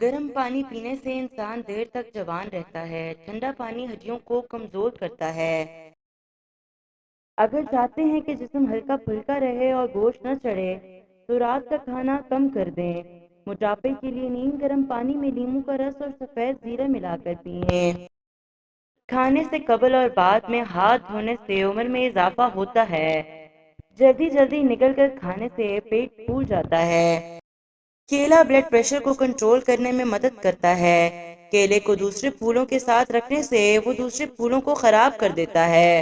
گرم پانی پینے سے انسان دیر تک جوان رہتا ہے۔ ٹھنڈا پانی ہڈیوں کو کمزور کرتا ہے۔ اگر چاہتے ہیں کہ جسم ہلکا پھلکا رہے اور گوشت نہ چڑھے تو رات کا کھانا کم کر دیں۔ موٹاپے کے لیے نیم گرم پانی میں لیموں کا رس اور سفید زیرہ ملا کر پئیں۔ کھانے سے قبل اور بعد میں ہاتھ دھونے سے عمر میں اضافہ ہوتا ہے۔ جلدی جلدی نکل کر کھانے سے پیٹ پھول جاتا ہے۔ کیلا بلڈ پریشر کو کنٹرول کرنے میں مدد کرتا ہے۔ کیلے کو دوسرے پھولوں کے ساتھ رکھنے سے وہ دوسرے پھولوں کو خراب کر دیتا ہے۔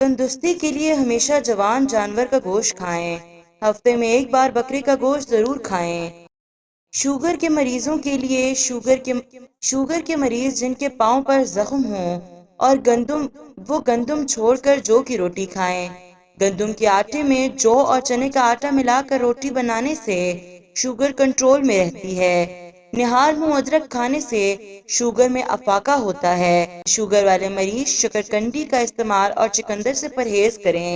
تندرستی کے لیے ہمیشہ جوان جانور کا گوشت کھائیں۔ ہفتے میں ایک بار بکرے کا گوشت ضرور کھائیں۔ شوگر کے مریضوں کے لیے شوگر کے مریض جن کے پاؤں پر زخم ہوں اور گندم چھوڑ کر جو کی روٹی کھائیں۔ گندم کے آٹے میں جو اور چنے کا آٹا ملا کر روٹی بنانے سے شوگر کنٹرول میں رہتی ہے۔ نہار منہ ادرک کھانے سے شوگر میں افاقہ ہوتا ہے۔ شوگر والے مریض شکرکنڈی کا استعمال اور چقندر سے پرہیز کریں۔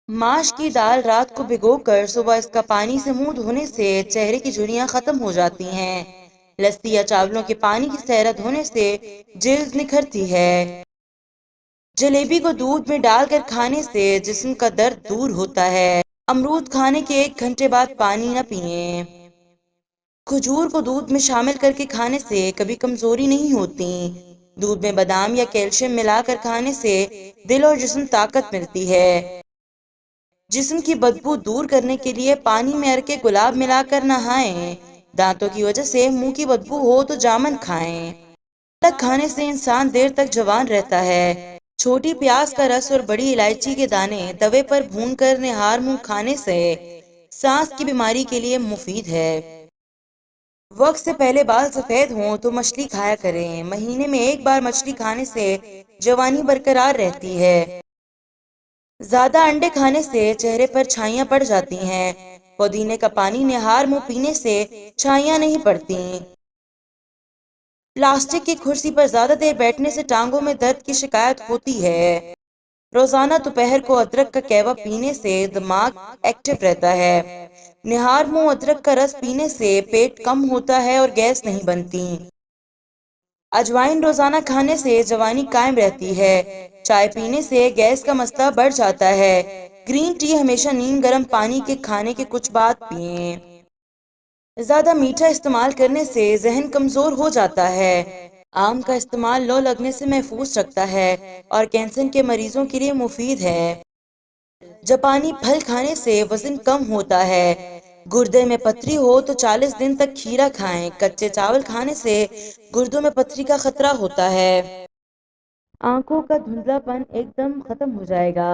ماش کی دال رات کو بھگو کر صبح اس کا پانی سے منہ دھونے سے چہرے کی جھریاں ختم ہو جاتی ہیں۔ لسی یا چاولوں کے پانی کی سیرہ دھونے سے جلد نکھرتی ہے۔ جلیبی کو دودھ میں ڈال کر کھانے سے جسم کا درد دور ہوتا ہے۔ امرود کھانے کے 1 گھنٹے بعد پانی نہ پئیں۔ کھجور کو دودھ میں شامل کر کے کھانے سے کبھی کمزوری نہیں ہوتی۔ دودھ میں بادام یا کیلشیم ملا کر کھانے سے دل اور جسم طاقت ملتی ہے۔ جسم کی بدبو دور کرنے کے لیے پانی میں عرق گلاب ملا کر نہائیں۔ دانتوں کی وجہ سے منہ کی بدبو ہو تو جامن کھائیں۔ پالک کھانے سے انسان دیر تک جوان رہتا ہے۔ چھوٹی پیاز کا رس اور بڑی الائچی کے دانے توے پر بھون کر نہار منہ کھانے سے سانس کی بیماری کے لیے مفید ہے۔ وقت سے پہلے بال سفید ہوں تو مچھلی کھایا کریں۔ مہینے میں 1 بار مچھلی کھانے سے جوانی برقرار رہتی ہے۔ زیادہ انڈے کھانے سے چہرے پر چھائیاں پڑ جاتی ہیں۔ پودینے کا پانی نہار منہ پینے سے چھائیاں نہیں پڑتی۔ پلاسٹک کی کرسی پر زیادہ دیر بیٹھنے سے ٹانگوں میں درد کی شکایت ہوتی ہے۔ روزانہ دوپہر کو ادرک کا قہوہ پینے سے دماغ ایکٹیو رہتا ہے۔ نہار منہ ادرک کا رس پینے سے پیٹ کم ہوتا ہے اور گیس نہیں بنتی۔ اجوائن روزانہ کھانے سے جوانی قائم رہتی ہے۔ چائے پینے سے گیس کا مسئلہ بڑھ جاتا ہے۔ گرین ٹی ہمیشہ نیم گرم پانی کے کھانے کے کچھ بعد پئیں۔ زیادہ میٹھا استعمال کرنے سے ذہن کمزور ہو جاتا ہے۔ آم کا استعمال لو لگنے سے محفوظ رکھتا ہے اور کینسر کے مریضوں کے لیے مفید ہے۔ جاپانی پھل کھانے سے وزن کم ہوتا ہے۔ گردے میں پتھری ہو تو 40 دن تک کھیرا کھائیں۔ کچے چاول کھانے سے گردوں میں پتھری کا خطرہ ہوتا ہے۔ آنکھوں کا دھندلا پن ایک دم ختم ہو جائے گا۔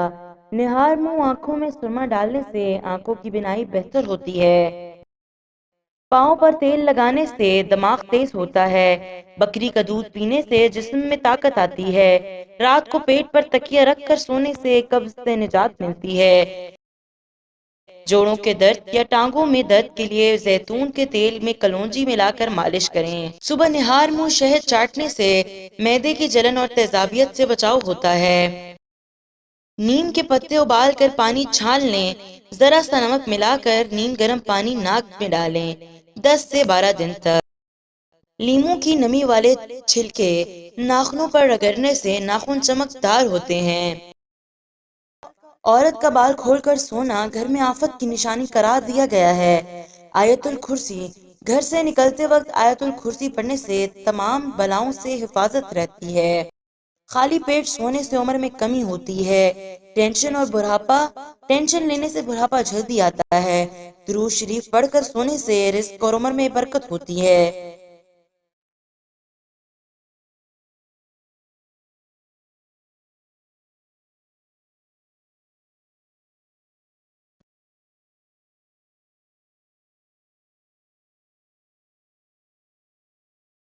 نہار منہ آنکھوں میں سرما ڈالنے سے آنکھوں کی بینائی بہتر ہوتی ہے۔ پاؤں پر تیل لگانے سے دماغ تیز ہوتا ہے۔ بکری کا دودھ پینے سے جسم میں طاقت آتی ہے۔ رات کو پیٹ پر تکیہ رکھ کر سونے سے قبض سے نجات ملتی ہے۔ جوڑوں کے درد یا ٹانگوں میں درد کے لیے زیتون کے تیل میں کلونجی ملا کر مالش کریں۔ صبح نہار منہ شہد چاٹنے سے معدے کی جلن اور تیزابیت سے بچاؤ ہوتا ہے۔ نیم کے پتے ابال کر پانی چھان لیں۔ ذرا سا نمک ملا کر نیم گرم پانی ناک میں ڈالیں 10 سے 12 دن تک۔ لیموں کی نمی والے چھلکے ناخنوں پر رگڑنے سے ناخن چمکدار ہوتے ہیں۔ عورت کا بال کھول کر سونا گھر میں آفت کی نشانی قرار دیا گیا ہے۔ آیت الکرسی گھر سے نکلتے وقت آیت الکرسی پڑھنے سے تمام بلاؤں سے حفاظت رہتی ہے۔ خالی پیٹ سونے سے عمر میں کمی ہوتی ہے۔ ٹینشن لینے سے بڑھاپا جلدی آتا ہے۔ درود شریف پڑھ کر سونے سے رزق اور عمر میں برکت ہوتی ہے۔